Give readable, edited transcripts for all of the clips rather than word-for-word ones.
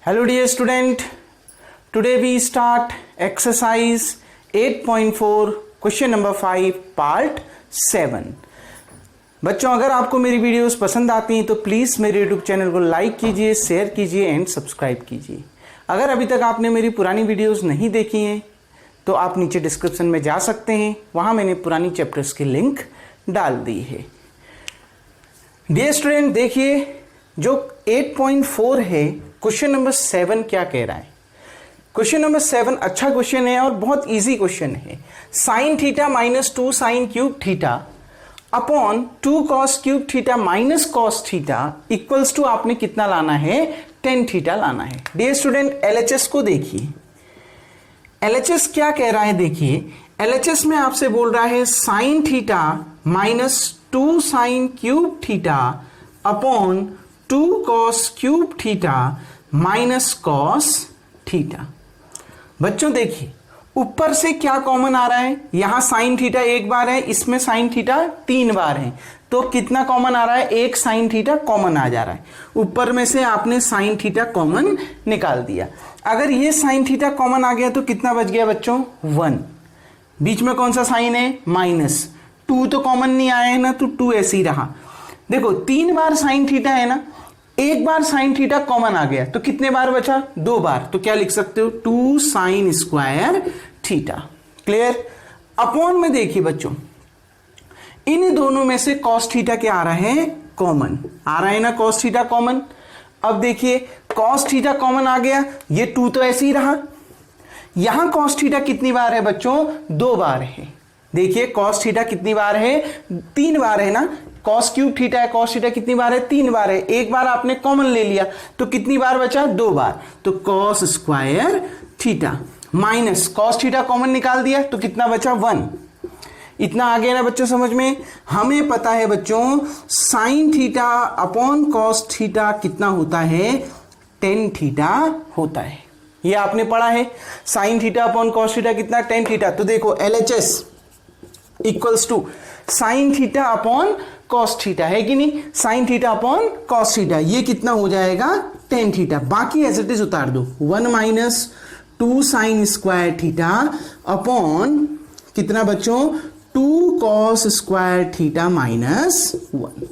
Hello dear student, today we start exercise 8.4 question number 5 part 7। बच्चों अगर आपको मेरी वीडियोस पसंद आती हैं तो प्लीज़ मेरे यूट्यूब चैनल को लाइक कीजिए, शेयर कीजिए एंड सब्सक्राइब कीजिए। अगर अभी तक आपने मेरी पुरानी वीडियोस नहीं देखी हैं तो आप नीचे डिस्क्रिप्शन में जा सकते हैं, वहाँ मैंने पुरानी चैप्टर्स की लिंक डाल दी है। डियर स्टूडेंट देखिए, जो 8.4 है क्वेश्चन नंबर 7 क्या कह रहा है। क्वेश्चन नंबर 7 अच्छा क्वेश्चन है और बहुत इजी क्वेश्चन है। Sine theta minus 2 sine cube theta upon 2 cos cube theta minus cos theta equals to आपने कितना लाना है, tan थीटा लाना है। डियर स्टूडेंट LHS को देखिए, LHS क्या कह रहा है देखिए, LHS में आपसे बोल रहा है sine theta minus 2 sine cube theta upon 2 cos cube theta minus cos theta. बच्चों देखिए ऊपर से क्या कॉमन आ रहा है, यहां साइन थीटा एक बार है, इसमें साइन थीटा 3 बार है, तो कितना कॉमन आ रहा है, एक साइन थीटा कॉमन आ जा रहा है। ऊपर में से आपने साइन थीटा कॉमन निकाल दिया। अगर ये साइन थीटा कॉमन आ गया तो कितना बच गया बच्चों, 1। बीच में कौन सा साइन है, माइनस। 2 तो कॉमन नहीं आया है ना, तो 2 ऐसे ही रहा। देखो 3 बार साइन थीटा है ना, एक बार साइन थीटा कॉमन आ गया तो कितने बार बचा, 2 बार। तो क्या लिख सकते हो, 2 sine square theta. Clear. Upon में देखिए बच्चों, इन दोनों में से कॉस थीटा क्या आ रहा है, कॉमन आ रहा है ना, कॉस थीटा कॉमन। अब देखिए कॉस थीटा कॉमन आ गया, ये 2 तो ऐसे ही रहा। यहां कॉस थीटा कितनी बार है बच्चों, 2 बार है। देखिए कॉस थीटा कितनी बार है, 3 बार है ना। कॉस क्यूब थीटा है, कॉस थीटा कितनी बार है, 3 बार है। एक बार आपने कॉमन ले लिया तो कितनी बार बचा, 2 बार। तो cos square theta minus cos theta common निकाल दिया तो कितना बचा, 1। इतना आ गया ना बच्चों समझ में। हमें पता है बच्चों sign theta upon cos theta कितना होता है, tan थीटा होता है। ये आपने पढ़ा है, sine theta upon cos theta कितना, tan थीटा। तो देखो LHS equals to sine theta upon cos theta है कि नहीं, sine theta upon cos theta, ये कितना हो जाएगा, tan थीटा। बाकी एज इट इज उतार दो, 1 minus 2 sine square theta upon कितना बच्चों, 2 कॉस स्क्वायर थीटा माइनस 1।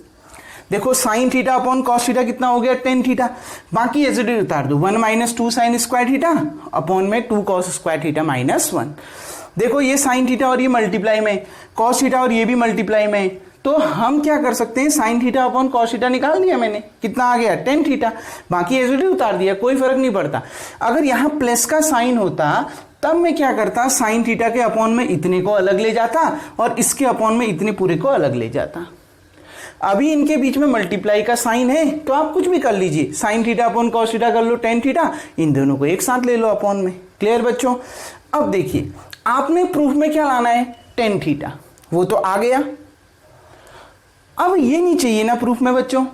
देखो sine theta upon cos theta कितना हो गया, tan थीटा। बाकी एज इट इज उतार दो, 1 minus 2 sine square theta upon में 2 कॉस स्क्वायर थीटा माइनस 1। देखो ये साइन थीटा और ये मल्टीप्लाई में, कॉस थीटा और ये भी मल्टीप्लाई में, तो हम क्या कर सकते हैं, sign theta upon cos theta निकाल दिया मैंने, कितना आ गया, tan थीटा। बाकी एज इट इज उतार दिया, कोई फर्क नहीं पड़ता। अगर यहां प्लस का साइन होता तब मैं क्या करता, साइन थीटा के अपॉन में इतने को अलग ले जाता और इसके अपॉन में इतने पूरे को अलग ले जाता। अभी इनके बीच में मल्टीप्लाई का साइन है तो आप कुछ भी कर लीजिए, sign theta upon cos theta कर लो, tan थीटा, इन दोनों को एक साथ ले लो अपॉन में। क्लियर बच्चों। अब देखिए आपने प्रूफ में क्या लाना है, tan थीटा, वो तो आ गया। अब ये नहीं चाहिए ना प्रूफ में बच्चों।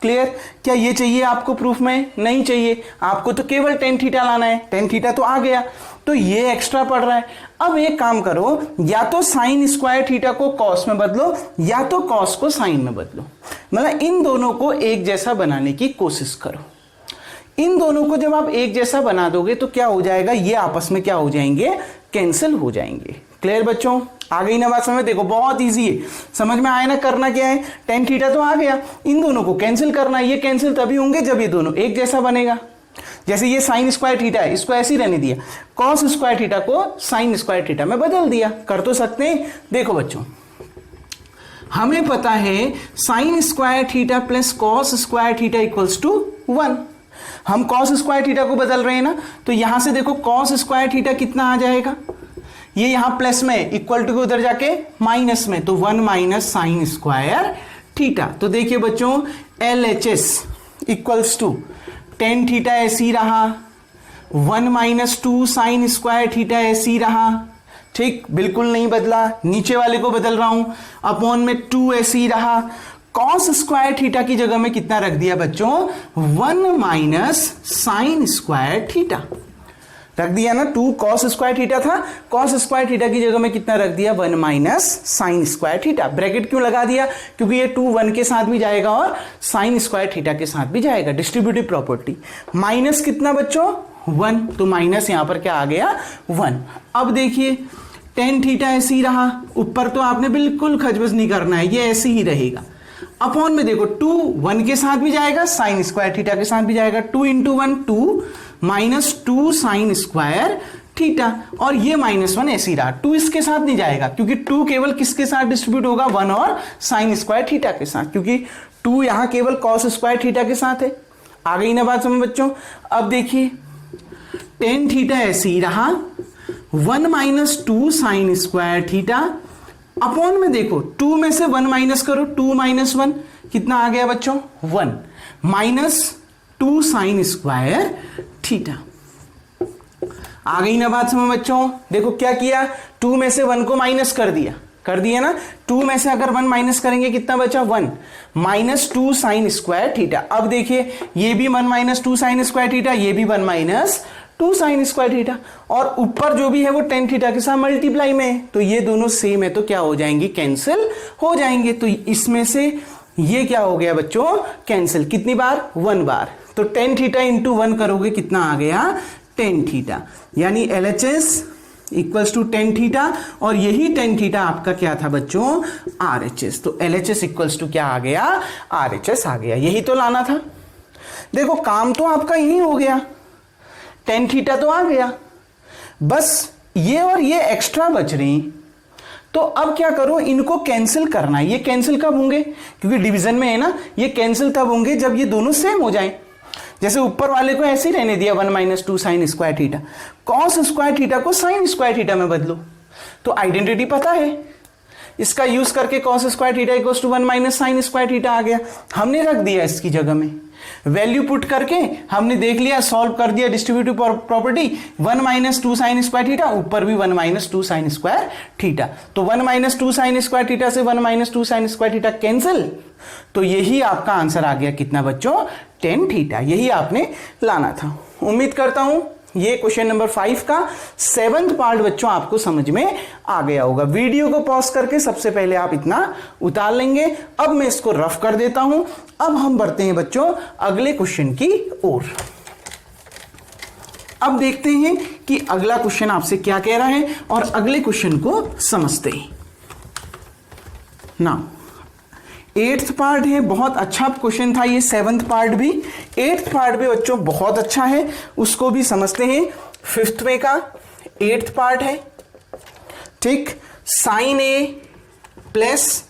क्लियर। क्या ये चाहिए आपको प्रूफ में, नहीं चाहिए, आपको तो केवल tan थीटा लाना है। tan थीटा तो आ गया, तो ये एक्स्ट्रा पड़ रहा है। अब एक काम करो, या तो साइन स्क्वायर थीटा को कॉस में बदलो या तो कॉस को साइन में बदलो, मतलब इन दोनों को एक जैसा बनाने की कोशिश करो। इन दोनों को जब आप एक जैसा बना दोगे तो क्या हो जाएगा, ये आपस में क्या हो जाएंगे, कैंसिल हो जाएंगे। क्लियर बच्चों, आ गई ना बात समझ। देखो बहुत इजी है, समझ में आया ना। करना क्या है, tan थीटा तो आ गया, इन दोनों को कैंसिल करना है। ये कैंसिल तभी होंगे जब ये दोनों एक जैसा बनेगा। जैसे ये साइन स्क्वायर थीटा है, इसको ऐसे ही रहने दिया, कॉस स्क्वायर थीटा को साइन स्क्वायर थीटा में बदल दिया, कर तो सकते हैं। देखो बच्चों हमें पता है sine square theta plus cos square theta equals to 1। हम कॉस स्क्वायर थीटा को बदल रहे हैं ना, तो यहां से देखो कॉस स्क्वायर थीटा कितना आ जाएगा, ये यहां प्लस में, इक्वल टू के उधर जाके माइनस में, तो 1 माइनस साइन स्क्वायर थीटा। तो देखिए बच्चों LHS equals to tan theta ऐसे ही रहा, 1 माइनस 2 साइन स्क्वायर थीटा ऐसे ही रहा। ठीक, बिल्कुल नहीं बदला, नीचे वाले को बदल रहा हूं, अपॉन में 2 ऐसे ही रहा। कॉस स्क्वायर थीटा की जगह में कितना रख दिया बच्चों, 1 माइनस साइन स्क्वायर थीटा। रख दिया ना, 2 cos स्क्वायर थीटा था, cos स्क्वायर थीटा की जगह में कितना रख दिया 1 minus sine square theta. Bracket क्यों लगा दिया, क्योंकि ये 2 1 के साथ भी जाएगा और साइन स्क्वायर थीटा के साथ भी जाएगा, डिस्ट्रीब्यूटिव प्रॉपर्टी। माइनस कितना बच्चों 1, तो माइनस यहां पर क्या आ गया 1। अब देखिए टेन थीटा ऐसे ही रहा, ऊपर तो आपने बिल्कुल खजबज नहीं करना है, ये ऐसे ही रहेगा। अपॉन में देखो 2 1 के साथ भी जाएगा, साइन स्क्वायर थीटा के साथ भी जाएगा, 2 into 1 2 minus 2 sine square theta, और ये -1 ऐसे ही रहा। 2 इसके साथ नहीं जाएगा क्योंकि 2 केवल किसके साथ डिस्ट्रीब्यूट होगा 1 और साइन स्क्वायर थीटा के साथ, क्योंकि 2 यहां केवल कॉस स्क्वायर थीटा के साथ है। आ गई ना बात समझ बच्चों। अब देखिए टेन थीटा ऐसे ही रहा, 1 minus 2 sine square theta, upon में देखो 2 में से 1 माइनस करो, 2 माइनस 1 कितना आ गया बच्चों 1 माइनस 2 साइन स्क्वायर थीटा। आ गई ना बात समझ बच्चों। देखो क्या किया, 2 में से 1 को माइनस कर दिया ना, 2 में से अगर 1 माइनस करेंगे कितना बचा 1 माइनस 2 साइन स्क्वायर थीटा। अब देखिए ये भी 1 माइनस 2 साइन स्क्वायर थीटा, ये भी 1 माइनस 2 साइन स्क्वायर थीटा, और ऊपर जो भी है वो टेन थीटा के साथ मल्टीप्लाई में है, तो ये दोनों सेम है तो क्या हो जाएंगी कैंसिल हो जाएंगे। तो इसमें से ये क्या हो गया बच्चों कैंसिल, कितनी बार 1 बार, तो टेन थीटा इंटू 1 करोगे कितना आ गया टेन थीटा, यानी LHS equals to tan theta, और यही टेन थीटा आपका क्या था बच्चों RHS। तो LHS इक्वल्स टू क्या आ गया RHS आ गया, यही तो लाना था। देखो काम तो आपका यही हो गया, टेन थीटा तो आ गया, बस ये और ये एक्स्ट्रा बच रही। तो अब क्या करो, इनको कैंसिल करना है। ये कैंसिल कब होंगे, क्योंकि डिवीजन में है ना, ये कैंसिल तब होंगे जब ये दोनों सेम हो जाएं। जैसे ऊपर वाले को ऐसे ही रहने दिया 1 minus 2 sine square theta, cos square theta को साइन स्क्वायर थीटा में बदलो, तो आइडेंटिटी पता है, इसका यूज करके cos square theta equals to 1 minus sine square theta आ गया, हमने रख दिया इसकी जगह में, वैल्यू पुट करके हमने देख लिया, सॉल्व कर दिया distributive property, 1 minus 2 sine square theta, ऊपर भी 1 माइनस 2 साइन स्क्वायर थीटा, तो 1 माइनस 2 साइन स्क्वायर थीटा से 1 minus 2 sine square theta cancel, तो यही आपका आंसर आ गया कितना बच्चों टेन थीटा, यही आपने लाना था। उम्मीद करता हूं ये क्वेश्चन नंबर 5 का 7th पार्ट बच्चों आपको समझ में आ गया होगा। वीडियो को पॉज करके सबसे पहले आप इतना उतार लेंगे। अब मैं इसको रफ कर देता हूं, अब हम बढ़ते हैं बच्चों अगले क्वेश्चन की ओर। अब देखते हैं कि अगला क्वेश्चन आपसे क्या कह रहा है और अगले क्वेश्चन को समझते हैं। नाउ 8th पार्ट है, बहुत अच्छा क्वेश्चन था ये, 7th पार्ट भी, 8th पार्ट भी बच्चों बहुत अच्छा है, उसको भी समझते हैं। 5th में का 8th पार्ट है, ठीक, sine A plus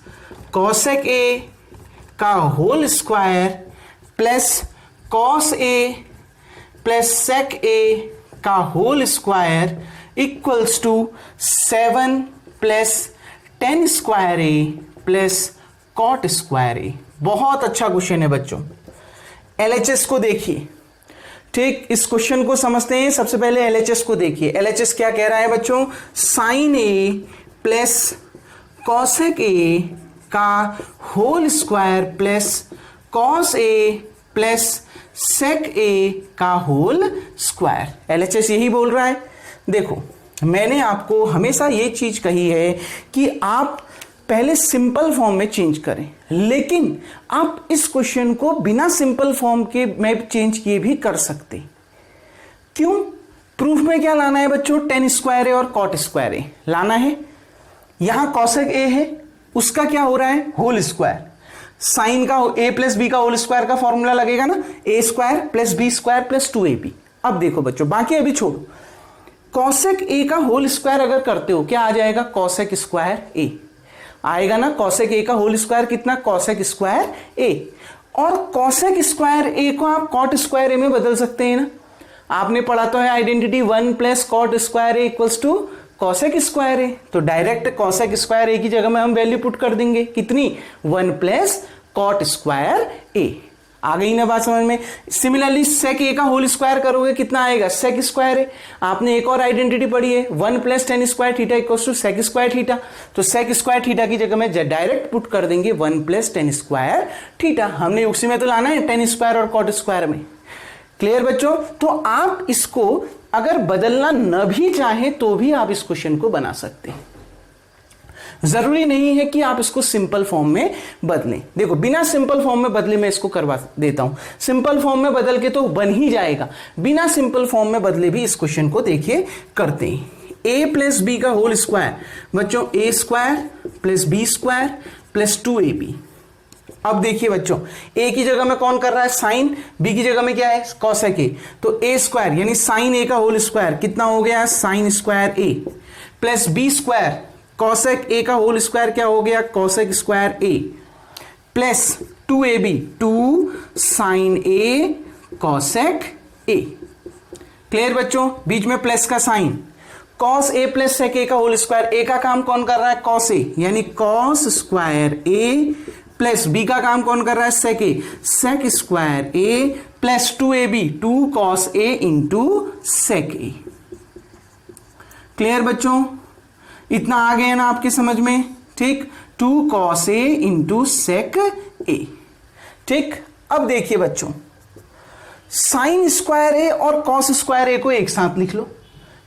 cosec A का whole square plus cos A plus sec A का whole square equals to 7 plus 10 square A plus cot square A. बहुत अच्छा क्वेश्चन है बच्चों। LHS को देखिए, ठीक, इस क्वेश्चन को समझते हैं। सबसे पहले LHS को देखिए, LHS क्या कह रहा है बच्चों, sine A plus cosec A का whole square plus cos A plus sec A का होल स्क्वायर। LHS यही बोल रहा है। देखो मैंने आपको हमेशा ये चीज कही है कि आप पहले सिंपल फॉर्म में चेंज करें, लेकिन आप इस क्वेश्चन को बिना सिंपल फॉर्म के में चेंज किए भी कर सकते। क्यों? प्रूफ में क्या लाना है बच्चों, टेन स्क्वायर ए और कॉट स्क्वायर ए लाना है। यहां कॉसेक ए है, उसका क्या हो रहा है होल स्क्वायर, साइन का ए प्लस बी का होल स्क्वायर का फॉर्मूला लगेगा ना, A square plus B square plus 2ab। अब देखो बच्चों बाकी अभी छोड़ो, कॉसेक ए का होल स्क्वायर अगर करते हो क्या आ जाएगा, कॉसेक स्क्वायर ए आएगा ना, कॉसेक ए का होल स्क्वायर कितना, कॉसेक स्क्वायर ए, और कॉसेक स्क्वायर ए को आप कॉट स्क्वायर ए में बदल सकते हैं ना। आपने पढ़ा तो है identity 1 plus cot square A equals to cosec square A, तो डायरेक्ट कॉसेक स्क्वायर ए की जगह में हम वैल्यू पुट कर देंगे, कितनी 1 प्लस कॉट स्क्वायर ए। आ गई ना बात समझ में। सिमिलरली सेक ए का होल स्क्वायर करोगे कितना आएगा, सेक स्क्वायर ए। आपने एक और आइडेंटिटी पढ़ी है 1 plus 10 square theta equals to sec square theta, तो सेक स्क्वायर थीटा की जगह में डायरेक्ट पुट कर देंगे 1 प्लस 10 स्क्वायर थीटा। हमने उसी में तो लाना है 10 स्क्वायर और कॉट स्क्वायर में, क्लियर बच्चों? तो आप इसको अगर बदलना न भी चाहे तो भी आप इस क्वेश्चन को बना सकते हैं। जरूरी नहीं है कि आप इसको सिंपल फॉर्म में बदलें। देखो बिना सिंपल फॉर्म में बदले मैं इसको करवा देता हूं, सिंपल फॉर्म में बदल के तो बन ही जाएगा, बिना सिंपल फॉर्म में बदले भी इस क्वेश्चन को देखिए करते हैं। a प्लस बी का होल स्क्वायर बच्चों a square plus B square plus 2ab। अब देखिए बच्चों a की जगह में कौन कर रहा है साइन, b की जगह में क्या है कॉसेक a, तो a स्क्वायर यानी साइन a का होल स्क्वायर कितना हो गया sine square a plus B square cosec a का होल स्क्वायर क्या हो गया cosec square a plus 2ab 2 sine a cosec a। Clear बच्चों? बीच में प्लस का sine, cos a plus sec a का होल स्क्वायर, a का काम कौन कर रहा है कॉस a यानी cos square a plus b का काम कौन कर रहा है sec a sec square a plus 2ab 2 cos a into sec a। Clear बच्चों? इतना आ गया ना आपके समझ में? ठीक, 2 cos a into sec a। ठीक, अब देखिए बच्चों साइन स्क्वायर a और कॉस स्क्वायर a को एक साथ लिख लो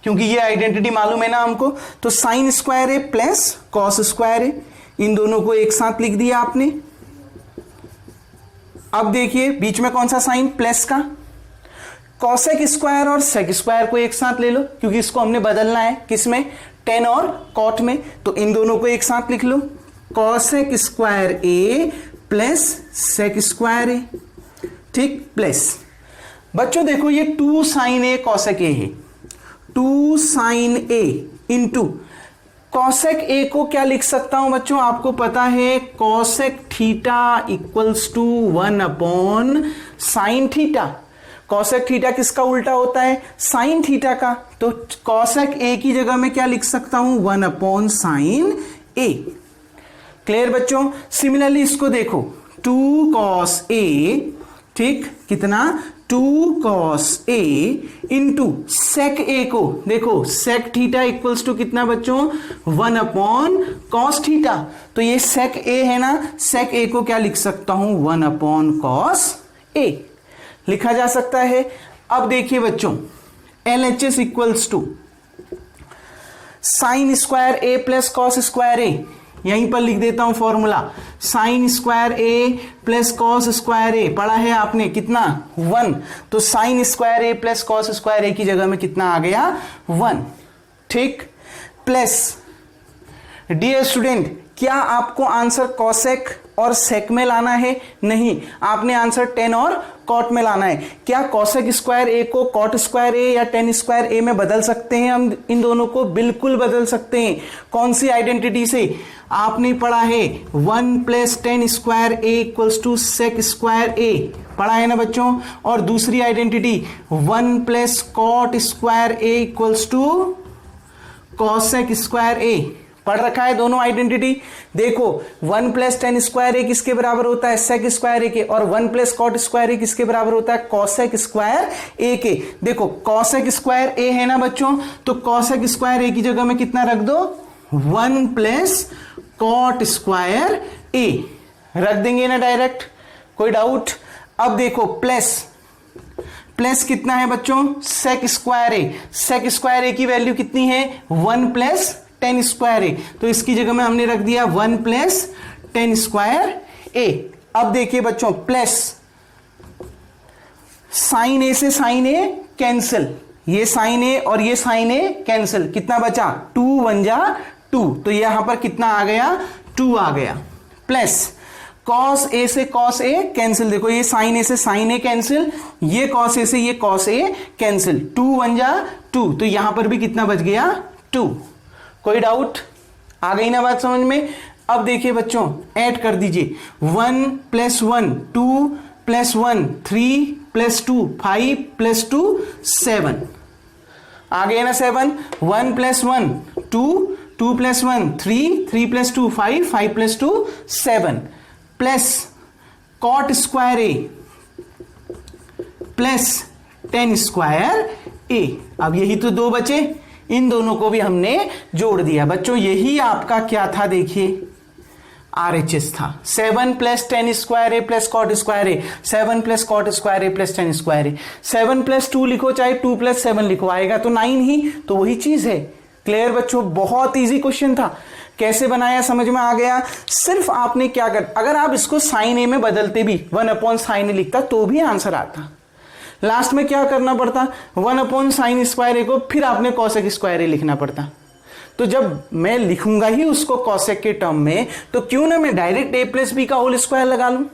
क्योंकि ये आइडेंटिटी मालूम है ना हमको। तो sine square a plus cos square a, इन दोनों को एक साथ लिख दिया आपने। अब देखिए बीच में कौन सा साइन प्लस का, कॉसेक स्क्वायर और सेक स्क्वायर को एक साथ ले लो क्योंकि इसको हमने बदलना है किसमें टेन और कॉट में, तो इन दोनों को एक साथ लिख लो cosec square a plus sec square a। ठीक, प्लस बच्चों देखो ये 2 साइन a कॉसेक a है, 2 sine a into cosec a को क्या लिख सकता हूं बच्चों आपको पता है cosec theta equals to 1 upon sine theta. Cosec theta किसका उल्टा होता है साइन थीटा का, तो कॉसेक a की जगह में क्या लिख सकता हूं 1 अपॉन साइन a। क्लियर बच्चों? सिमिलरली इसको देखो 2 कॉस a, ठीक कितना 2 cos a into sec a को देखो सेक थीटा इक्वल्स टू कितना बच्चों 1 अपॉन कॉस थीटा, तो ये सेक a है ना, सेक a को क्या लिख सकता हूं 1 अपॉन कॉस a लिखा जा सकता है। अब देखिए बच्चों LHS equals to sine square a plus cos square a, यहीं पर लिख देता हूं formula sine square a plus cos square a, पढ़ा है आपने कितना 1, तो sine square a plus cos square a की जगह में कितना आ गया 1। ठीक, प्लस डियर स्टूडेंट क्या आपको आंसर कॉसेक और सेक में लाना है? नहीं, आपने आंसर टेन और कॉट में लाना है। क्या कॉसेक स्क्वायर a को कॉट स्क्वायर a या टेन स्क्वायर a में बदल सकते हैं हम? इन दोनों को बिल्कुल बदल सकते हैं। कौन सी आइडेंटिटी से? आपने पढ़ा है 1 plus ten square a equals to sec square a, पढ़ा है ना बच्चों? और दूसरी identity 1 plus cot square a equals to cosec square a, पढ़ रखा है दोनों आइडेंटिटी। देखो 1 प्लस टेन स्क्वायर a किसके बराबर होता है सेक स्क्वायर a के, और 1 प्लस कॉट स्क्वायर a किसके बराबर होता है कॉसेक स्क्वायर a के। देखो कॉसेक स्क्वायर a है ना बच्चों, तो कॉसेक स्क्वायर a की जगह में कितना रख दो 1 प्लस कॉट स्क्वायर a रख देंगे ना डायरेक्ट, कोई डाउट? अब देखो प्लस प्लस कितना है बच्चों sec square a, sec square a की वैल्यू कितनी है 1 प्लस टेन स्क्वायर a, तो इसकी जगह में हमने रख दिया 1 प्लस टेन स्क्वायर a। अब देखिए बच्चों प्लस साइन a से साइन a कैंसिल, ये साइन a और ये साइन a कैंसिल, कितना बचा 2 1 जा 2, तो यहां पर कितना आ गया 2 आ गया। प्लस कॉस a से कॉस a कैंसिल, देखो ये साइन a से साइन a कैंसिल, ये कॉस a से ये कॉस a कैंसिल, 2 1 जा 2, तो यहां पर भी कितना बच गया 2। कोई डाउट? आ गई ना बात समझ में? अब देखिए बच्चों ऐड कर दीजिए 1 प्लस 1 2 प्लस 1 3 प्लस 2 5 प्लस 2 7, आ गया ना 7। 1 plus 1 2 2 plus 1 3 3 plus 2 5 5 plus 2 7, plus cot square a plus ten square a। अब यही तो दो बचे, इन दोनों को भी हमने जोड़ दिया। बच्चों यही आपका क्या था देखिए, RHS था। 7 plus ten square A plus cot square A, 7 plus cot square A plus ten square A, 7 plus 2 लिखो चाहे 2 प्लस 7 लिखो, आएगा तो 9 ही, तो वही चीज है। क्लियर बच्चों, बहुत इजी क्वेश्चन था। कैसे बनाया समझ में आ गया। सिर्फ आपने क्या कर, अगर आप इसको साइन ए में बदलते भी 1 अपॉन साइन ए लिखता तो भी आंसर आता। लास्ट में क्या करना पड़ता, 1 अपॉन साइन स्क्वायर ए को फिर आपने कॉसेक स्क्वायर ए लिखना पड़ता। तो जब मैं लिखूंगा ही उसको कॉसेक के टर्म में, तो क्यों ना मैं डायरेक्ट ए प्लस बी का होल स्क्वायर लगा लूं।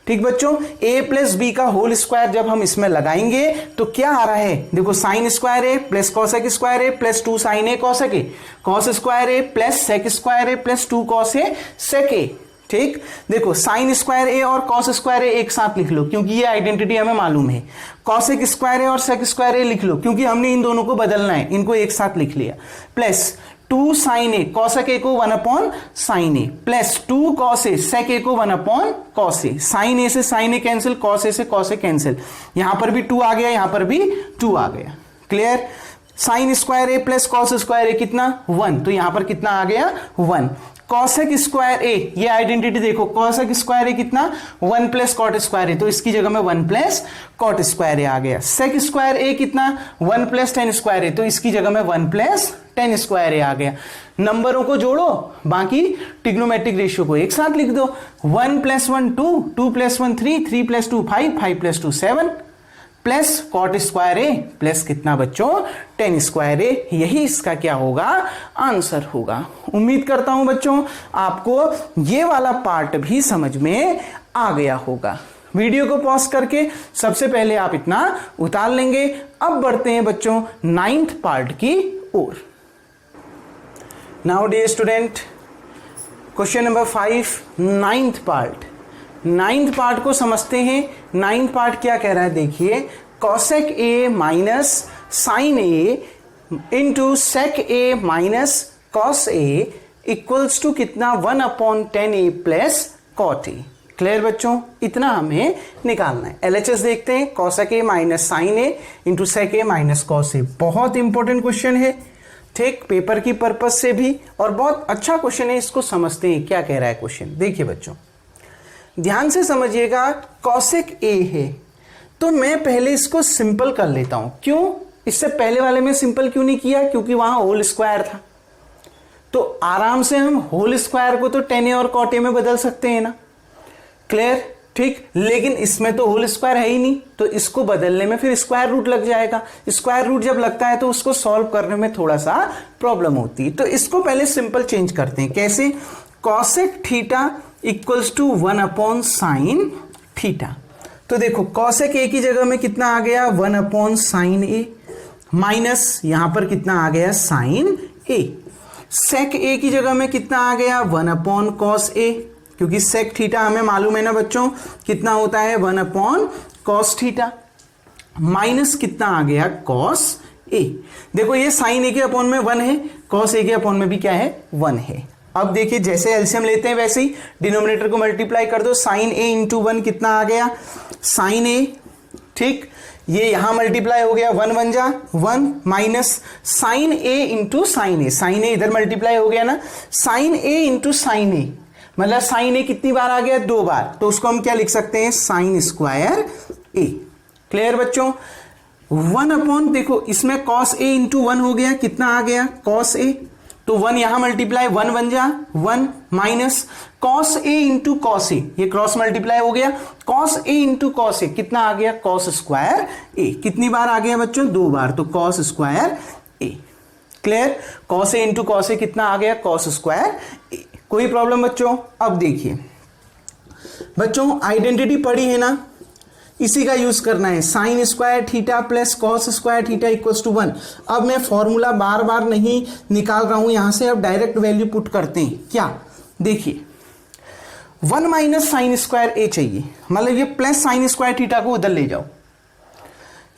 ठीक बच्चों, ए प्लस बी का होल स्क्वायर जब हम इसमें लगाएंगे तो क्या आ रहा है, देखो sine square A plus cosec square A plus 2 sine A cosec A, cos square A plus sec square A plus 2 cos A sec A. ठीक, देखो साइन स्क्वायर ए और कॉस स्क्वायर ए एक साथ लिख लो क्योंकि ये आइडेंटिटी हमें मालूम है। कॉसेक स्क्वायर ए और सेक स्क्वायर ए लिख लो क्योंकि हमने इन दोनों को बदलना है, इनको एक साथ लिख लिया। Plus 2 sine A, cosec A को 1 upon sine A, plus 2 cos A, sec A को 1 upon cos A. Sine A से sine A cancel, cos A से कॉस ए कैंसिल, यहां पर भी 2 आ गया, यहां पर भी 2 आ गया। Clear, sign square A plus cos square ए कितना 1, तो यहां पर कितना आ गया 1। कॉसेक स्क्वायर ए, ये आइडेंटिटी देखो, कॉसेक स्क्वायर ए कितना 1 प्लस कॉट स्क्वायर ए, तो इसकी जगह में 1 प्लस कॉट स्क्वायर ए आ गया। सेक स्क्वायर ए कितना 1 प्लस टेन स्क्वायर ए, तो इसकी जगह में 1 प्लस टेन स्क्वायर ए आ गया। नंबरों को जोड़ो, बाकी ट्रिग्नोमेट्रिक रेशियो को एक साथ लिख दो। 1 plus 1 2, 2 plus 1 3, 3 plus 2 5, 5 plus 2 7, plus cot square A plus कितना बच्चों टेन स्क्वायर ए, यही इसका क्या होगा आंसर होगा। उम्मीद करता हूं बच्चों आपको ये वाला पार्ट भी समझ में आ गया होगा। वीडियो को पॉज करके सबसे पहले आप इतना उतार लेंगे। अब बढ़ते हैं बच्चों 9th पार्ट की ओर। Now dear student, question number 5, 9th part. 9th part को समझते हैं। 9th पार्ट क्या कह रहा है, देखिए, cosec A minus sine A into sec A minus cos A equals to कितना 1 upon 10a plus cot A. Clear बच्चों, इतना हमें निकालना है। एलएचएस देखते हैं, cosec A minus sine A into sec A minus cos A. बहुत important question है, ठीक, पेपर की पर्पज से भी, और बहुत अच्छा क्वेश्चन है। इसको समझते हैं क्या कह रहा है क्वेश्चन। देखिए बच्चों ध्यान से समझिएगा, कॉसेक ए है तो मैं पहले इसको सिंपल कर लेता हूं। क्यों, इससे पहले वाले में सिंपल क्यों नहीं किया, क्योंकि वहां होल स्क्वायर था। तो आराम से हम होल स्क्वायर को तो 10a और cot a में बदल सकते हैं ना। क्लियर, ठीक, लेकिन इसमें तो होल स्क्वायर है ही नहीं, तो इसको बदलने में फिर स्क्वायर रूट लग जाएगा। स्क्वायर रूट जब लगता है तो उसको सॉल्व करने में थोड़ा सा प्रॉब्लम होती है। तो इसको पहले सिंपल चेंज करते हैं। कैसे, cosec theta equals to 1 upon sine theta. तो देखो कॉसेक ए की जगह में कितना आ गया 1 अपॉन साइन ए, माइनस यहां पर कितना आ गया साइन ए। सेक ए की जगह में कितना आ गया 1 अपॉन कॉस ए, क्योंकि सेक थीटा हमें मालूम है ना बच्चों कितना होता है 1 अपॉन कॉस थीटा, माइनस कितना आ गया कॉस ए। देखो ये साइन ए के अपॉन में 1 है, कॉस ए के अपॉन में भी क्या है 1 है। अब देखिए जैसे एलसीएम लेते हैं वैसे ही डिनोमिनेटर को मल्टीप्लाई कर दो। साइन ए इंटू 1 कितना आ गया साइन ए, ठीक, ये यहां मल्टीप्लाई हो गया 1 1 जा 1, minus sine A into sine A, sine ए इधर मल्टीप्लाई हो गया ना, साइन ए इंटू साइन ए, मतलब साइन ए कितनी बार आ गया 2 बार, तो उसको हम क्या लिख सकते हैं साइन स्क्वायर ए। क्लियर बच्चों, 1 अपॉन, देखो इसमें कॉस ए इंटू 1 हो गया, कितना आ गया कॉस ए, तो 1 यहां मल्टीप्लाई 1 1 जा 1, minus cos A into cos A, ये क्रॉस मल्टीप्लाई हो गया, cos A into cos A कितना आ गया कॉस स्क्वायर ए। कितनी बार आ गया बच्चों 2 बार, तो cos square A. Clear, cos A into cos A कितना आ गया कॉस स्क्वायर ए। कोई प्रॉब्लम बच्चों। अब देखिए बच्चों आइडेंटिटी पढ़ी है ना, इसी का यूज करना है, sine square theta plus cos square theta equals to 1। अब मैं फॉर्मूला बार बार नहीं निकाल रहा हूं यहां से, अब डायरेक्ट वैल्यू पुट करते हैं। क्या, देखिए 1 माइनस साइन स्क्वायर ए चाहिए, मतलब ये प्लस साइन स्क्वायर थीटा को उधर ले जाओ,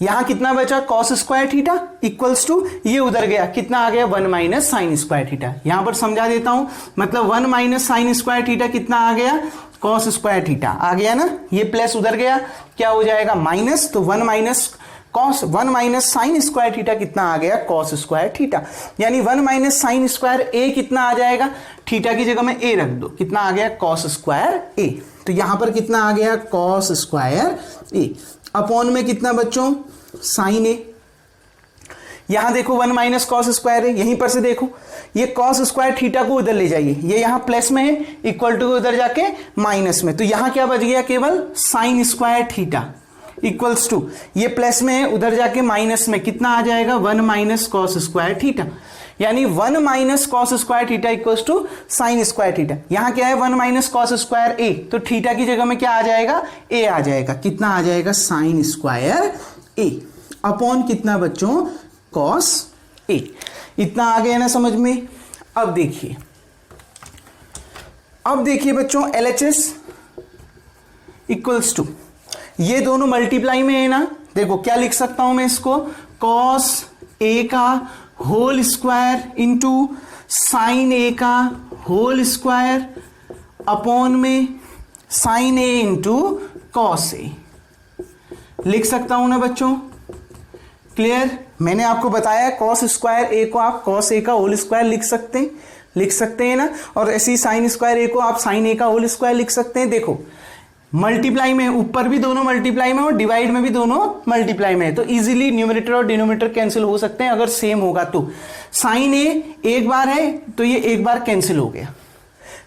यहां कितना बचा cos square theta equals to, ये उधर गया कितना आ गया 1 माइनस साइन स्क्वायर थीटा। यहां पर समझा देता हूं, मतलब 1 माइनस साइन स्क्वायर थीटा कितना आ गया कॉस स्क्वायर थीटा आ गया ना, ये प्लस उधर गया क्या हो जाएगा माइनस, तो 1 minus cos 1 minus sine square theta कितना आ गया, कॉस स्क्वायर थीटा। यानी 1 माइनस साइन स्क्वायर ए कितना आ जाएगा, थीटा की जगह में ए रख दो, कितना आ गया, कॉस स्क्वायर ए। तो यहां पर कितना आ गया, कॉस स्क्वायर ए अपॉन में कितना बच्चों, साइन ए। यहां देखो 1 माइनस कॉस स्क्वायर है, यहीं पर से देखो ये कॉस स्क्वायर थीटा को उधर ले जाइए, ये यहां प्लस में है, इक्वल टू उधर जाके माइनस में, तो यहां क्या बच गया, केवल sine square theta equals to, ये प्लस में है उधर जाके माइनस में, कितना आ जाएगा, 1 माइनस कॉस स्क्वायर थीटा। यानी 1 minus cos square theta equals to sine square theta. यहां क्या है, 1 माइनस कॉस स्क्वायर ए, तो थीटा की जगह में क्या आ जाएगा, ए आ जाएगा, कितना आ जाएगा, साइन स्क्वायर ए अपॉन कितना बच्चों, कॉस ए। इतना आ गया ना समझ में। अब देखिए बच्चों, LHS इक्वल्स टू, ये दोनों मल्टीप्लाई में है ना, देखो क्या लिख सकता हूं मैं इसको, कॉस ए का होल स्क्वायर इंटू साइन ए का होल स्क्वायर अपॉन में sign A into cos A, लिख सकता हूं ना बच्चों, क्लियर। मैंने आपको बताया कॉस स्क्वायर ए को आप कॉस ए का होल स्क्वायर लिख सकते हैं ना, और ऐसे ही साइन स्क्वायर ए को आप साइन ए का होल स्क्वायर लिख सकते हैं। देखो मल्टीप्लाई में, ऊपर भी दोनों मल्टीप्लाई में और डिवाइड में भी दोनों मल्टीप्लाई में है, तो इजीली न्यूमरेटर और डिनोमिनेटर कैंसिल हो सकते हैं अगर सेम होगा तो। साइन ए एक बार है तो ये एक बार कैंसिल हो गया,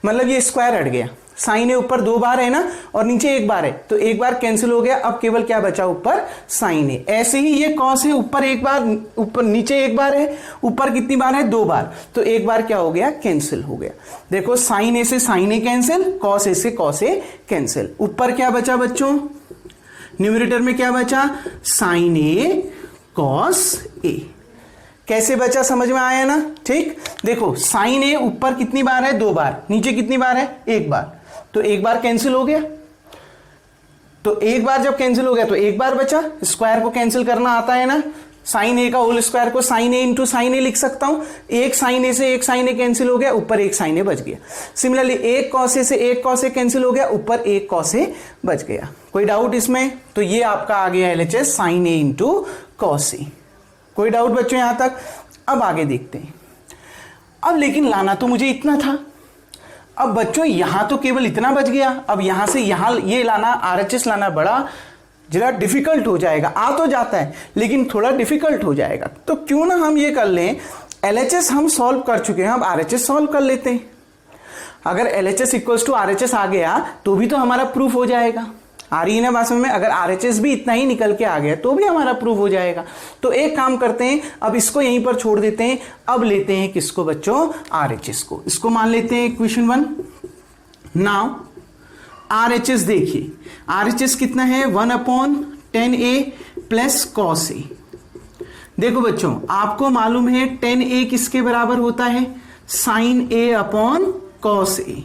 मतलब ये स्क्वायर हट गया। साइन ए ऊपर 2 बार है ना और नीचे 1 बार है, तो 1 बार कैंसिल हो गया, अब केवल क्या बचा, ऊपर साइन ए। ऐसे ही ये कॉस है, ऊपर 1 बार, ऊपर नीचे 1 बार है, ऊपर कितनी बार है, 2 बार, तो 1 बार क्या हो गया, कैंसिल हो गया। देखो साइन ए से sine A cancel, cos A से कॉस ए कैंसिल। ऊपर क्या बचा बच्चों, न्यूमरेटर में क्या बचा, साइन ए कॉस ए। कैसे बचा, समझ में आया ना, ठीक। देखो साइन ए ऊपर कितनी बार है, 2 बार, नीचे कितनी बार है, 1 बार, तो 1 बार कैंसिल हो गया। तो 1 बार जब कैंसिल हो गया तो 1 बार बचा, स्क्वायर को कैंसिल करना आता है ना, साइन ए का होल स्क्वायर को साइन ए इंटू साइन ए लिख सकता हूं, एक साइन ए से एक साइन ए कैंसिल हो गया, ऊपर एक साइन ए बच गया। सिमिलरली एक कॉस ए से एक कॉस ए कैंसिल हो गया, ऊपर एक कॉस ए बच गया। कोई डाउट इसमें, तो ये आपका आ गया LHS sign A into cos A. कोई डाउट बच्चों यहां तक। अब आगे देखते हैं। अब लेकिन लाना तो मुझे इतना था, अब बच्चों यहां तो केवल इतना बच गया, अब यहां से यहां ये लाना, RHS लाना बड़ा जरा डिफिकल्ट हो जाएगा। आ तो जाता है लेकिन थोड़ा डिफिकल्ट हो जाएगा, तो क्यों ना हम ये कर लें, LHS हम सॉल्व कर चुके हैं, अब RHS सॉल्व कर लेते हैं। अगर LHS इक्वल्स टू RHS आ गया तो भी तो हमारा प्रूफ हो जाएगा। आ रही है ना बात समझ में, अगर RHS भी इतना ही निकल के आ गया तो भी हमारा प्रूफ हो जाएगा। तो एक काम करते हैं, अब इसको यहीं पर छोड़ देते हैं, अब लेते हैं किसको बच्चों, RHS को। इसको मान लेते हैं इक्वेशन 1। नाउ RHS देखिए, RHS कितना है, 1/10A प्लस कॉस ए। देखो बच्चों आपको मालूम है 10A किसके बराबर होता है, साइन ए अपॉन कॉस ए,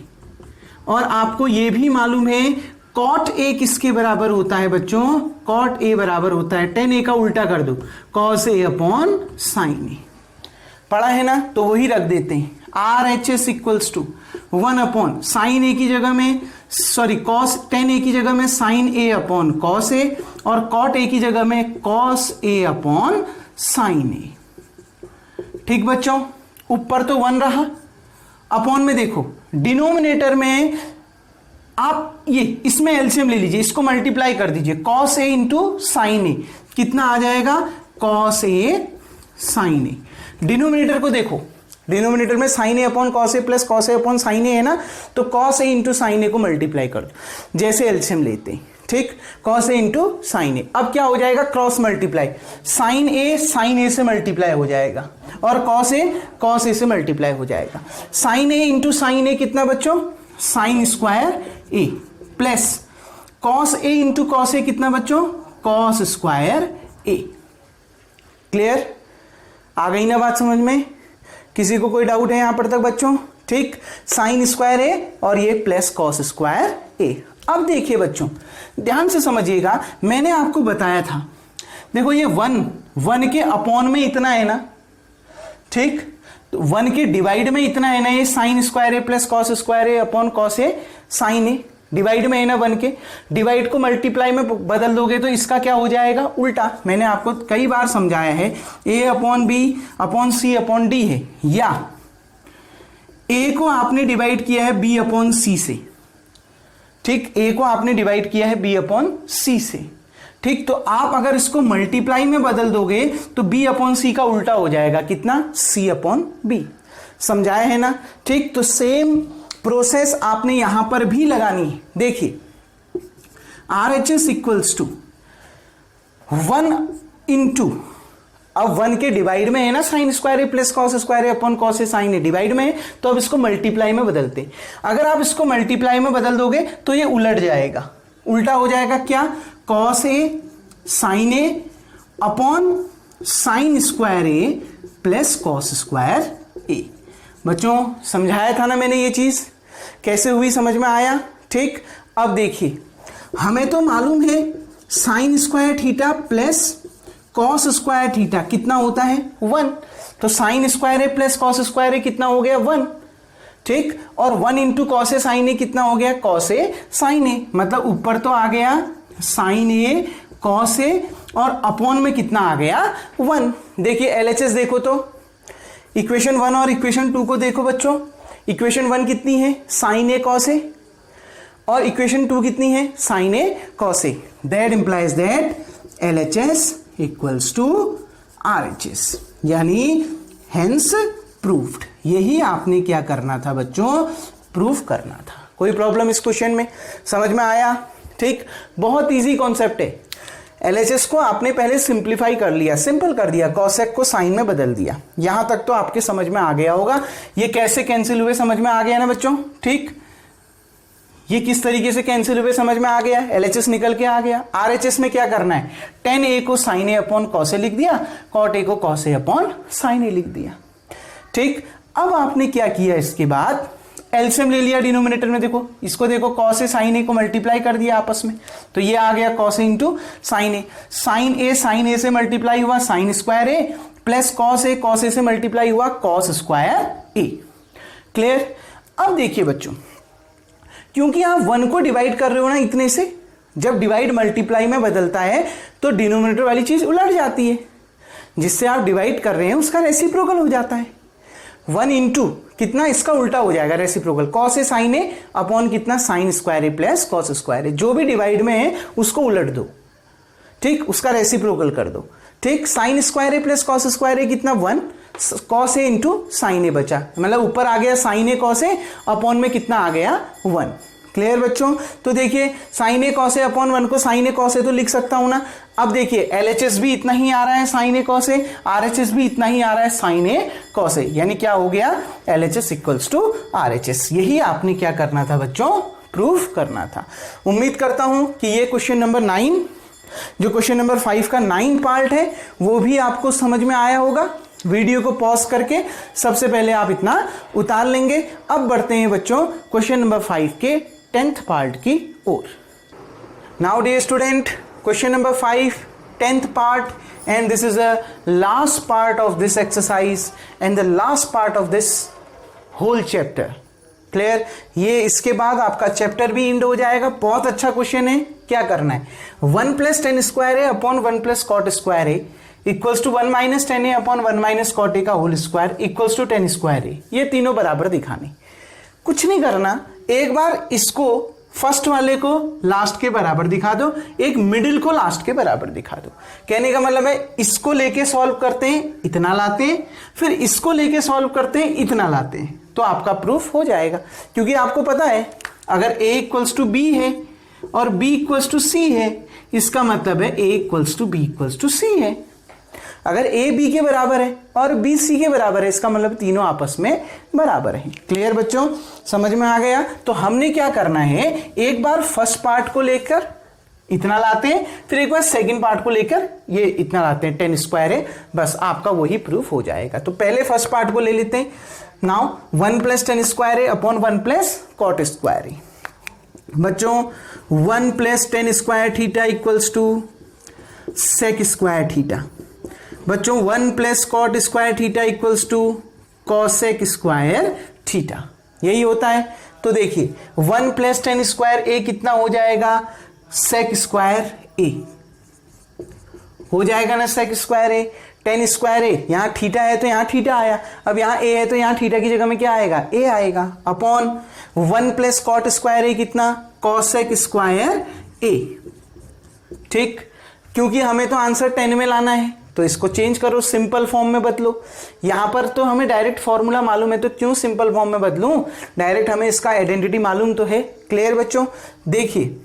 और आपको यह भी मालूम है कॉट ए किसके बराबर होता है बच्चों, कॉट ए बराबर होता है 10A का उल्टा कर दो, कॉस ए अपॉन साइन ए। पढ़ा है ना, तो वही रख देते हैं। RHS इक्वल्स टू 1 साइन ए की जगह में, सॉरी कॉस 10A की जगह में साइन ए अपॉन कॉस ए, और कॉट ए की जगह में कॉस ए अपॉन साइन ए। ठीक बच्चों, ऊपर तो 1 रहा, अपॉन में देखो डिनोमिनेटर में आप ये इसमें एलसीएम ले लीजिए, इसको मल्टीप्लाई कर दीजिए, कॉस ए इंटू साइन ए, कितना आ जाएगा, cos A sine A. Denominator को देखो, डिनोमिनेटर में sign A upon cos A plus cos A upon sine ए है ना, तो कॉस ए इंटू साइन ए को मल्टीप्लाई कर दो, जैसे एलसीएम लेते हैं, ठीक, कॉस ए इंटू साइन ए। अब क्या हो जाएगा, क्रॉस मल्टीप्लाई, साइन ए से मल्टीप्लाई हो जाएगा, और कॉस ए से मल्टीप्लाई हो जाएगा। साइन ए इंटू साइन ए कितना बच्चों, sine square A, plus cos A into cos A कितना बच्चों, कॉस स्क्वायर ए। क्लियर, आ गई ना बात समझ में, किसी को कोई डाउट है यहां पर तक बच्चों, ठीक, साइन स्क्वायर ए और ये प्लस कॉस स्क्वायर ए। अब देखिए बच्चों ध्यान से समझिएगा, मैंने आपको बताया था, देखो ये 1 के अपॉन में इतना है ना, ठीक, तो 1 के डिवाइड में इतना है ना, ये sign square A plus cos square A upon cos A sine A, divide में है ना 1 के, डिवाइड को मल्टीप्लाई में बदल दोगे तो इसका क्या हो जाएगा, उल्टा। मैंने आपको कई बार समझाया है, a upon B upon C upon D है, या a को आपने डिवाइड किया है b अपॉन सी से, ठीक, a को आपने डिवाइड किया है b अपॉन सी से, ठीक। तो आप अगर इसको मल्टीप्लाई में बदल दोगे तो b अपॉन सी का उल्टा हो जाएगा, कितना, c अपॉन b। समझाया है ना, ठीक। तो सेम प्रोसेस आपने यहां पर भी लगानी है। देखिए RHS इक्वल्स टू 1 इंटू, अब 1 के डिवाइड में है ना sign square A plus cos square A upon cos A sine A, divide में है तो अब इसको मल्टीप्लाई में बदलते। अगर आप इसको मल्टीप्लाई में बदल दोगे तो ये उलट जाएगा, उल्टा हो जाएगा, क्या, cos A sine A upon sine square A plus cos square ए। बच्चों समझाया था ना मैंने, ये चीज कैसे हुई समझ में आया, ठीक। अब देखिए हमें तो मालूम है sine square theta plus cos square theta कितना होता है, 1। तो sine square A plus cos square ए कितना हो गया, 1, ठीक। और 1 इंटू कॉस ए साइन ए कितना हो गया, कॉस ए साइन ए, मतलब ऊपर तो आ गया साइन ए कॉस ए और अपॉन में कितना आ गया, 1। देखिए LHS देखो तो इक्वेशन 1 और इक्वेशन 2 को देखो बच्चों, इक्वेशन 1 कितनी है, साइन ए कॉस ए, और इक्वेशन 2 कितनी है, sine A cos A. That implies that LHS equals to RHS, यानी हेंस प्रूव्ड। यही आपने क्या करना था बच्चों, प्रूफ करना था। कोई प्रॉब्लम इस क्वेश्चन में, समझ में आया, ठीक। बहुत इजी कॉन्सेप्ट है। LHS को आपने पहले सिंप्लीफाई कर लिया, सिंपल कर दिया, कॉसेक को साइन में बदल दिया। यहां तक तो आपके समझ में आ गया होगा। ये कैसे कैंसिल हुए समझ में आ गया ना बच्चों, ठीक। ये किस तरीके से कैंसिल हुए समझ में आ गया, LHS निकल के आ गया। RHS में क्या करना है, tan a को sin a upon cos a लिख दिया, cot a को cos a upon sin a लिख दिया, ठीक। अब आपने क्या किया, इसके बाद एलसीएम ले लिया डिनोमिनेटर में, देखो इसको देखो, cos a sin a को मल्टीप्लाई कर दिया आपस में, तो ये आ गया cos a into sine A, sine A से मल्टीप्लाई हुआ sine square A plus cos A से मल्टीप्लाई हुआ कॉस स्क्वायर ए। क्लियर। अब देखिए बच्चों, क्योंकि आप 1 को डिवाइड कर रहे हो ना इतने से, जब डिवाइड मल्टीप्लाई में बदलता है तो डिनोमिनेटर वाली चीज उलट जाती है, जिससे आप डिवाइड कर रहे हैं उसका रेसिप्रोकल हो जाता है। 1 इंटू कितना, इसका उल्टा हो जाएगा reciprocal, cos A sine A upon कितना, sign square A plus cos square A. जो भी डिवाइड में है उसको उलट दो, ठीक, उसका रेसिप्रोकल कर दो, ठीक। Sign square A plus cos square ए कितना, 1, कॉस ए इंटू साइन ए बचा, मतलब ऊपर आ गया sign A cos A upon में कितना आ गया, 1। क्लियर बच्चों। तो देखिए sign A cos A upon 1 को साइन ए कॉस ए तो लिख सकता हूं ना। अब देखिए LHS भी इतना ही आ रहा है sine A cos A, RHS भी इतना ही आ रहा है साइन ए कॉस ए, यानी क्या हो गया, LHS इक्वल्स टू RHS। यही आपने क्या करना था बच्चों, प्रूफ करना था। उम्मीद करता हूं कि ये क्वेश्चन नंबर 9, जो क्वेश्चन नंबर 5 का 9 पार्ट है, वो भी आपको समझ में आया होगा। वीडियो को पॉज करके सबसे पहले आप इतना उतार लेंगे। अब बढ़ते हैं बच्चों क्वेश्चन नंबर 5 के 10th पार्ट की ओर। Now dear student, question number 5 10th part, and this is the last part of this exercise and the last part of this whole chapter. Clear. ये इसके बाद आपका चैप्टर भी एंड हो जाएगा। बहुत अच्छा क्वेश्चन है। क्या करना है, 1 plus ten square A upon 1 plus cot square A equals to 1 minus ten A upon 1 minus cot A का whole square equals to 10 square A. ये तीनों बराबर दिखाने, कुछ नहीं करना। एक बार इसको फर्स्ट वाले को लास्ट के बराबर दिखा दो, एक मिडिल को लास्ट के बराबर दिखा दो। कहने का मतलब है इसको लेके सॉल्व करते हैं, इतना लाते हैं, फिर इसको लेके सॉल्व करते हैं, इतना लाते हैं, तो आपका प्रूफ हो जाएगा। क्योंकि आपको पता है अगर a इक्वल्स टू बी है और b इक्वल्स टू सी है, इसका मतलब है a equals to B equals to C है। अगर a b के बराबर है और b c के बराबर है, इसका मतलब तीनों आपस में बराबर है। क्लियर बच्चों, समझ में आ गया। तो हमने क्या करना है, एक बार फर्स्ट पार्ट को लेकर इतना लाते हैं, फिर एक बार सेकंड पार्ट को लेकर ये इतना लाते हैं, 10 स्क्वायर है, बस आपका वही प्रूफ हो जाएगा। तो पहले फर्स्ट पार्ट को ले लेते हैं। नाउ 1 प्लस 10 स्क्वायर है अपॉन 1 प्लस कॉट स्क्वायर है। बच्चों 1 plus 10 square theta equals to sec square theta. बच्चों 1 plus cot square theta equals to cosec square theta, यही होता है। तो देखिए 1 प्लस टेन स्क्वायर ए कितना हो जाएगा, सेक स्क्वायर ए हो जाएगा ना, सेक स्क्वायर ए। टेन स्क्वायर ए, यहां थीटा है तो यहां थीटा आया, अब यहां ए है तो यहां थीटा की जगह में क्या आएगा, ए आएगा, अपॉन 1 प्लस कॉट स्क्वायर ए कितना, कॉसेक स्क्वायर ए। ठीक, क्योंकि हमें तो आंसर 10 में लाना है तो इसको चेंज करो, सिंपल फॉर्म में बदलो। यहां पर तो हमें डायरेक्ट फॉर्मूला मालूम है तो क्यों सिंपल फॉर्म में बदलूं, डायरेक्ट हमें इसका आइडेंटिटी मालूम तो है। क्लियर बच्चों, देखिए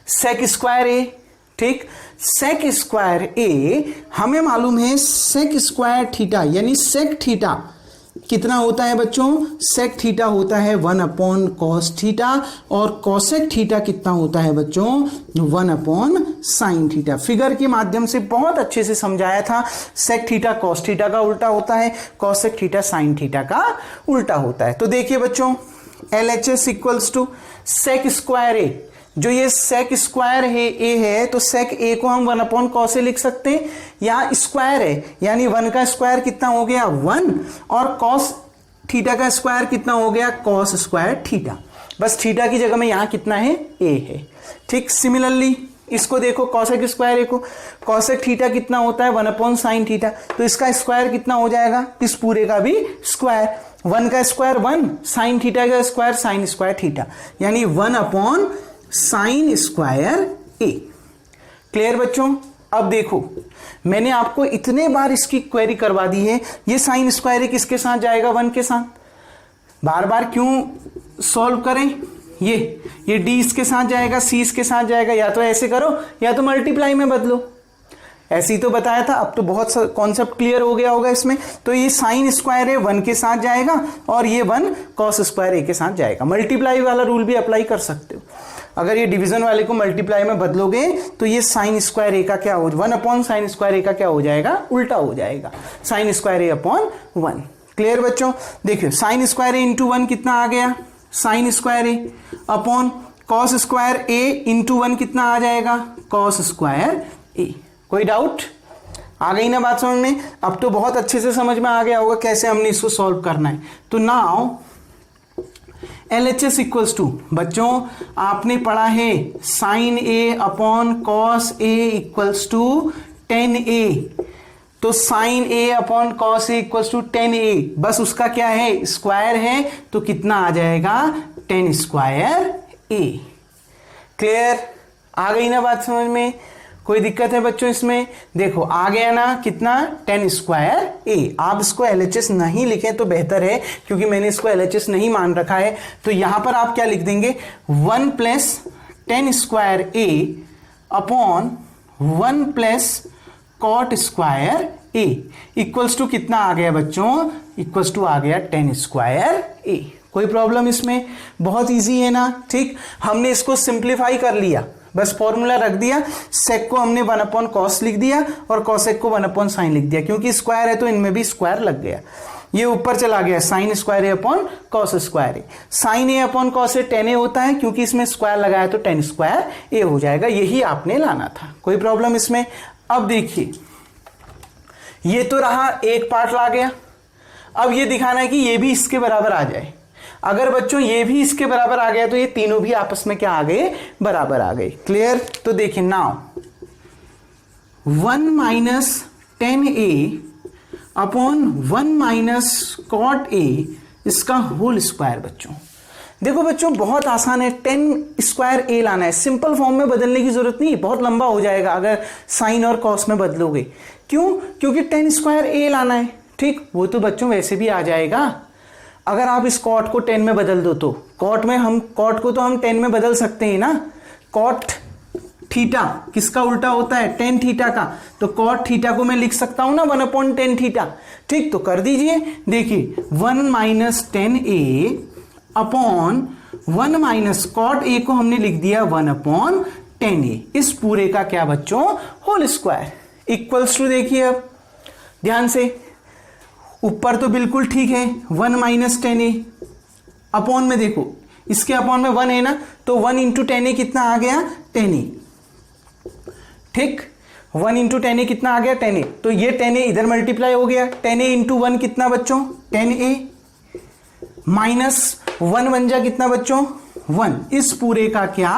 सेक स्क्वायर ए, ठीक, सेक स्क्वायर ए हमें मालूम है सेक स्क्वायर थीटा यानी सेक थीटा कितना होता है बच्चों, सेक थीटा होता है 1 अपॉन कॉस थीटा, और कॉसेक थीटा कितना होता है बच्चों, 1 अपॉन साइन थीटा। फिगर के माध्यम से बहुत अच्छे से समझाया था, सेक थीटा कॉस थीटा का उल्टा होता है, कॉसेक थीटा साइन थीटा का उल्टा होता है। तो देखिए बच्चों LHS equals to sec square A, जो ये सेक स्क्वायर है ए है तो सेक ए को हम 1 अपॉन कॉस ए लिख सकते हैं, यहां स्क्वायर है यानी 1 का स्क्वायर कितना हो गया 1, और कॉस थीटा का स्क्वायर कितना हो गया कॉस स्क्वायर थीटा, बस थीटा की जगह में यहां कितना है ए है। ठीक, सिमिलरली इसको देखो कॉसेक स्क्वायर ए को, कॉसेक थीटा कितना होता है 1 अपॉन साइन थीटा, तो इसका स्क्वायर कितना हो जाएगा, इस पूरे का भी स्क्वायर, 1 का स्क्वायर 1, साइन थीटा का स्क्वायर साइन स्क्वायर थीटा, यानी 1 अपॉन साइन स्क्वायर ए। क्लियर बच्चों, अब देखो मैंने आपको इतने बार इसकी क्वेरी करवा दी है, ये साइन स्क्वायर ए किसके साथ जाएगा, 1 के साथ, बार बार क्यों सॉल्व करें, ये डी इसके साथ जाएगा, सी इसके साथ जाएगा, या तो ऐसे करो या तो मल्टीप्लाई में बदलो, ऐसे ही तो बताया था। अब तो बहुत सा कॉन्सेप्ट क्लियर हो गया होगा इसमें। तो ये साइन स्क्वायर है 1 के साथ जाएगा और ये 1 कॉस स्क्वायर ए के साथ जाएगा। मल्टीप्लाई वाला रूल भी अप्लाई कर सकते हो, अगर ये डिवीजन वाले को मल्टीप्लाई में बदलोगे तो ये साइन स्क्वायर ए का क्या हो, 1 अपॉन साइन स्क्वायर ए का क्या हो जाएगा, उल्टा हो जाएगा, sign square A upon 1। Clear बच्चों, देखिए साइन स्क्वायर ए इंटू 1 कितना आ गया, sine square A upon cos square A into 1 कितना आ जाएगा, कॉस स्क्वायर ए। कोई डाउट आ गई ना बात समझ में? अब तो बहुत अच्छे से समझ में आ गया होगा कैसे हमने इसको सॉल्व करना है। तो नाउ LHS इक्वल्स टू, बच्चों आपने पढ़ा है sine A upon cos A equals to 10a, तो sine A upon cos A equals to 10a, बस उसका क्या है स्क्वायर है, तो कितना आ जाएगा 10 स्क्वायर ए। क्लियर, आ गई ना बात समझ में? कोई दिक्कत है बच्चों इसमें? देखो आ गया ना कितना, 10 स्क्वायर ए। आप इसको LHS नहीं लिखें तो बेहतर है, क्योंकि मैंने इसको LHS नहीं मान रखा है। तो यहां पर आप क्या लिख देंगे, 1 plus 10 square A upon 1 plus cot square A equals to कितना आ गया बच्चों, इक्वल्स टू आ गया 10 स्क्वायर ए। कोई प्रॉब्लम इसमें? बहुत इजी है ना। ठीक, हमने इसको सिंप्लीफाई कर लिया, बस फॉर्मूला रख दिया, सेक को हमने 1 अपॉन कॉस लिख दिया और कॉसेक को 1 अपॉन साइन लिख दिया, क्योंकि स्क्वायर है तो इनमें भी स्क्वायर लग गया। ये ऊपर चला गया sine square A upon cos square A, sine A upon cos A 10a होता है, क्योंकि इसमें स्क्वायर लगाया तो 10 स्क्वायर ए हो जाएगा। यही आपने लाना था। कोई प्रॉब्लम इसमें? अब देखिए ये तो रहा एक पार्ट ला गया, अब ये दिखाना है कि ये भी इसके बराबर आ जाए। अगर बच्चों ये भी इसके बराबर आ गया तो ये तीनों भी आपस में क्या आ गए, बराबर आ गए। क्लियर? तो देखिए now 1 minus 10a upon 1 minus cot a, इसका होल स्क्वायर। बच्चों देखो बच्चों बहुत आसान है, 10 स्क्वायर a लाना है, सिंपल फॉर्म में बदलने की जरूरत नहीं, बहुत लंबा हो जाएगा अगर साइन और कॉस में बदलोगे। क्यों? क्योंकि 10 स्क्वायर a लाना है। ठीक, वो तो बच्चों वैसे भी आ जाएगा। अगर आप इस कॉट को 10 में बदल दो तो कॉट को तो हम 10 में बदल सकते हैं ना। कॉट थीटा किसका उल्टा होता है, tan थीटा का, तो कॉट थीटा को मैं लिख सकता हूं ना 1 अपॉन tan थीटा। ठीक, तो कर दीजिए। देखिए 1 minus 10a upon 1 minus cot a को हमने लिख दिया 1 अपॉन 10a, इस पूरे का क्या बच्चों, होल स्क्वायर इक्वल्स टू, देखिए अब ध्यान से, ऊपर तो बिल्कुल ठीक है 1 माइनस 10a, अपॉन में देखो इसके अपॉन में 1 है ना, तो 1 इंटू 10a कितना आ गया, 10a। ठीक, 1 इंटू 10a कितना आ गया, 10a। तो ये 10a इधर मल्टीप्लाई हो गया, 10a इंटू 1 कितना बच्चों, 10a, माइनस 1 बन जा कितना बच्चों 1, इस पूरे का क्या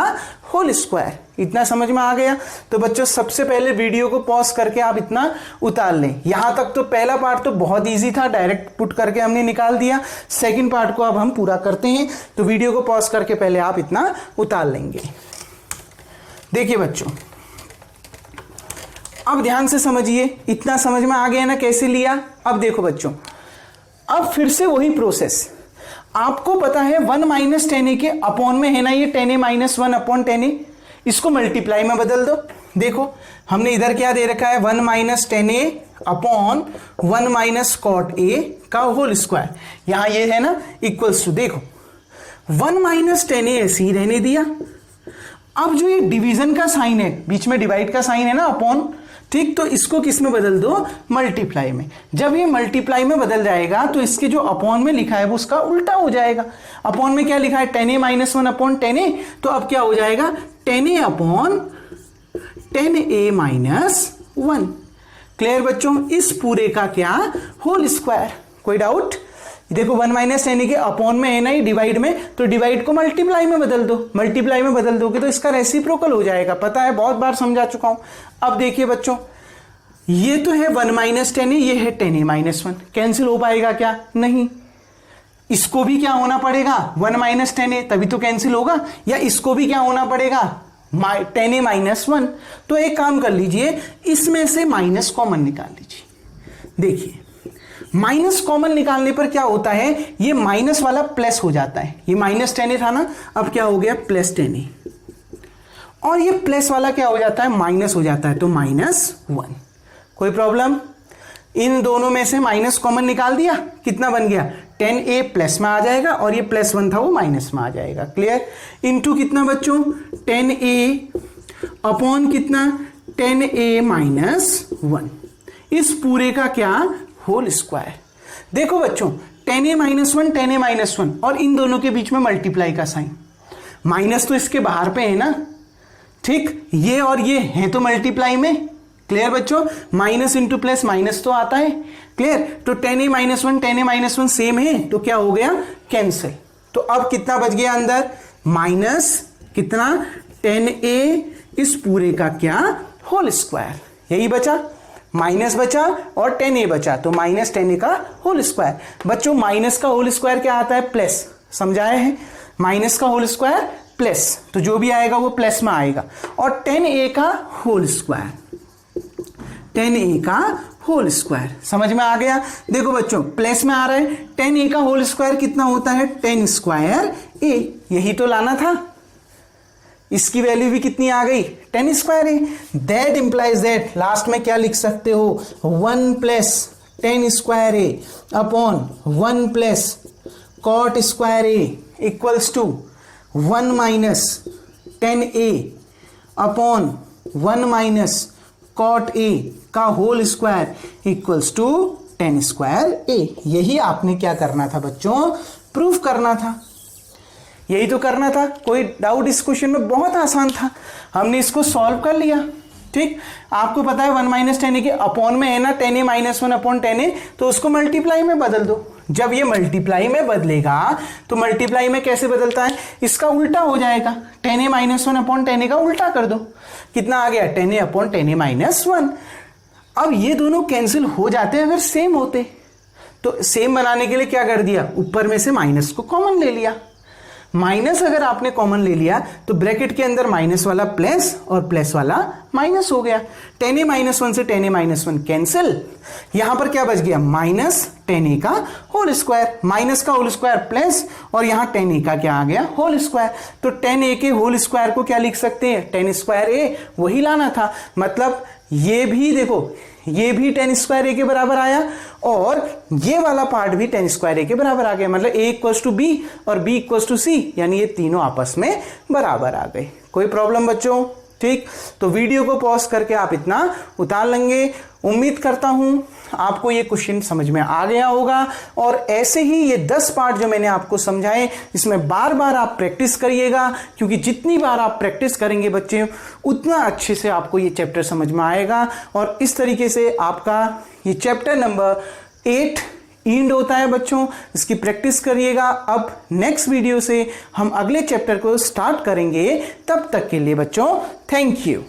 होल स्क्वायर। इतना समझ में आ गया। तो बच्चों सबसे पहले वीडियो को पॉज करके आप इतना उतार लें। यहां तक तो पहला पार्ट तो बहुत इजी था, डायरेक्ट पुट करके हमने निकाल दिया। सेकंड पार्ट को अब हम पूरा करते हैं, तो वीडियो को पॉज करके पहले आप इतना उतार लेंगे। देखिए बच्चों अब ध्यान से समझिए, इतना समझ में आ गया ना कैसे लिया। अब देखो बच्चों, अब फिर से वही प्रोसेस, आपको पता है 1 माइनस 10a के अपॉन में है ना ये 10a माइनस 1 अपॉन 10a, इसको मल्टीप्लाई में बदल दो। देखो हमने इधर क्या दे रखा है 1 minus 10a upon 1 minus cot a का होल स्क्वायर, यहां ये है ना इक्वल्स टू, देखो 1 माइनस 10a ऐसे ही रहने दिया। अब जो ये डिवीजन का साइन है, बीच में डिवाइड का साइन है ना अपॉन, ठीक, तो इसको किस में बदल दो मल्टीप्लाई में। जब ये मल्टीप्लाई में बदल जाएगा तो इसके जो अपॉन में लिखा है वो उसका उल्टा हो जाएगा। अपॉन में क्या लिखा है 10a माइनस 1 अपॉन 10a, तो अब क्या हो जाएगा 10a upon 10a minus 1। Clear बच्चों, इस पूरे का क्या होल स्क्वायर। कोई डाउट? देखो 1 माइनस 10a के अपॉन में है ना ये डिवाइड में, तो डिवाइड को मल्टीप्लाई में बदल दो। मल्टीप्लाई में बदल दोगे तो इसका रेसिप्रोकल हो जाएगा, पता है बहुत बार समझा चुका हूं। अब देखिए बच्चों, ये तो है 1 माइनस 10a, ये है 10a माइनस 1, कैंसिल हो पाएगा क्या? नहीं। इसको भी क्या होना पड़ेगा 1 माइनस 10a, तभी तो कैंसिल होगा। या इसको भी क्या होना पड़ेगा 10a माइनस 1। तो एक काम कर लीजिए, इसमें से माइनस कॉमन निकाल लीजिए। देखिए माइनस कॉमन निकालने पर क्या होता है, ये माइनस वाला प्लस हो जाता है। ये माइनस 10a था ना, अब क्या हो गया प्लस 10a, और ये प्लस वाला क्या हो जाता है माइनस हो जाता है, तो -1। कोई प्रॉब्लम? इन दोनों में से माइनस कॉमन निकाल दिया, कितना बन गया 10a प्लस में आ जाएगा, और ये +1 था वो माइनस में आ जाएगा। क्लियर? इनटू कितना बच्चों 10a अपॉन कितना 10a माइनस 1, इस पूरे का क्या होल स्क्वायर। देखो बच्चों 10a माइनस 1 10a माइनस 1, और इन दोनों के बीच में मल्टीप्लाई का साइन, माइनस तो इसके बाहर पे है ना, ठीक, ये और ये हैं तो मल्टीप्लाई में। क्लियर बच्चों, माइनस इंटू प्लस माइनस तो आता है। क्लियर? तो 10a minus 1 10a minus 1 same है, तो क्या हो गया कैंसिल। तो अब कितना बच गया अंदर माइनस कितना 10a, इस पूरे का क्या होल स्क्वायर। यही बचा, माइनस बचा और 10a बचा, तो माइनस 10a का होल स्क्वायर। बच्चों माइनस का होल स्क्वायर क्या आता है प्लस, समझाए हैं, माइनस का होल स्क्वायर प्लस, तो जो भी आएगा वो प्लस में आएगा। और 10a का होल स्क्वायर, 10a का होल स्क्वायर, समझ में आ गया। देखो बच्चों प्लस में आ रहा है, 10a का होल स्क्वायर कितना होता है 10 स्क्वायर a, यही तो लाना था। इसकी वैल्यू भी कितनी आ गई 10 स्क्वायर है। दैट इंप्लाइज दैट लास्ट में क्या लिख सकते हो 1 plus 10 square A upon 1 plus cot square A equals to 1 minus 10a upon 1 minus cot A का whole square equals to 10 square A. यही आपने क्या करना था बच्चों, प्रूफ करना था, यही तो करना था। कोई डाउट इस क्वेश्चन में? बहुत आसान था, हमने इसको सॉल्व कर लिया। ठीक, आपको पता है 1 माइनस 10a के अपॉन में है ना 10a माइनस 1 अपॉन 10a, तो उसको मल्टीप्लाई में बदल दो। जब ये मल्टीप्लाई में बदलेगा तो मल्टीप्लाई में कैसे बदलता है, इसका उल्टा हो जाएगा, 10a माइनस 1 अपॉन 10a का उल्टा कर दो, कितना आ गया 10a अपॉन 10a माइनस 1। अब ये दोनों कैंसिल हो जाते हैं अगर सेम होते, तो सेम बनाने के लिए क्या कर दिया, ऊपर में से माइनस को कॉमन ले लिया। माइनस अगर आपने कॉमन ले लिया तो ब्रैकेट के अंदर माइनस वाला प्लस और प्लस वाला माइनस हो गया। 10a माइनस 1 से 10a माइनस 1 कैंसिल, यहां पर क्या बच गया माइनस 10a का होल स्क्वायर, माइनस का होल स्क्वायर प्लस, और यहां 10a का क्या आ गया होल स्क्वायर। तो 10a के होल स्क्वायर को क्या लिख सकते हैं 10 स्क्वायर a, वही लाना था। मतलब ये भी देखो, ये भी 10 स्क्वायर a के बराबर आया, और ये वाला पार्ट भी 10 स्क्वायर a के बराबर आ गया। मतलब a इक्वल्स टू b और b इक्वल्स टू c, यानी ये तीनों आपस में बराबर आ गए। कोई प्रॉब्लम बच्चों? ठीक, तो वीडियो को पॉज करके आप इतना उतार लेंगे। उम्मीद करता हूं आपको ये क्वेश्चन समझ में आ गया होगा, और ऐसे ही ये 10 पार्ट जो मैंने आपको समझाए इसमें बार बार आप प्रैक्टिस करिएगा, क्योंकि जितनी बार आप प्रैक्टिस करेंगे बच्चे उतना अच्छे से आपको ये चैप्टर समझ में आएगा। और इस तरीके से आपका ये चैप्टर नंबर 8 इंड होता है बच्चों, इसकी प्रैक्टिस करिएगा। अब नेक्स्ट वीडियो से हम अगले चैप्टर को स्टार्ट करेंगे, तब तक के लिए बच्चों थैंक यू।